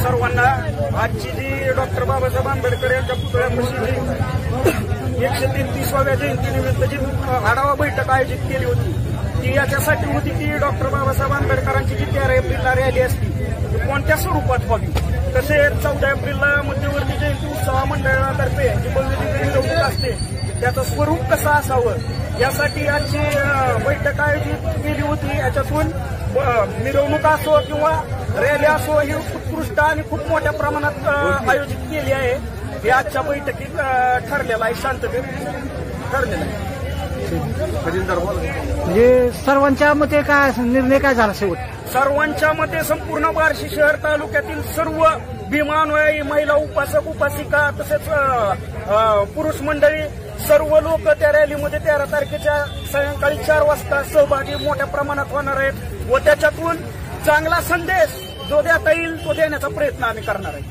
सर्वांना आजची जी डॉक्टर बाबासाहेब आंबेडकर यांच्या पुतळ्यापाशी 133व्या जयंतीनिमित्त जी आढावा बैठक आयोजित केली होती ती याच्यासाठी होती की डॉक्टर बाबासाहेब आंबेडकरांची जी 13 एप्रिलला रॅली असती ती कोणत्या स्वरूपात व्हावी. तसेच 14 एप्रिलला मध्यवर्ती जयंती उत्सव मंडळातर्फे जी भव्य मिरवणूक असते त्याचं स्वरूप कसं असावं यासाठी आजची बैठक आयोजित केली होती. याच्यातून मिरवणूक असो किंवा रॅली असो ही उत्कृष्ट आणि खूप मोठ्या प्रमाणात आयोजित केली आहे. हे आजच्या बैठकीत ठरलेलं आहे, शांततेत ठरलेलं आहे. म्हणजे सर्वांच्या मते काय निर्णय काय झाला शेवट? सर्वांच्या मते संपूर्ण बार्शी शहर तालुक्यातील सर्व भीमान्वयी महिला उपासक उपासिका तसेच पुरुष मंडळी सर्व लोक त्या रॅलीमध्ये 13 तारखेच्या सायंकाळी 4 वाजता सहभागी मोठ्या प्रमाणात होणार आहेत व त्याच्यातून चांगला संदेश जो देता येईल तो देण्याचा प्रयत्न आम्ही करणार आहे.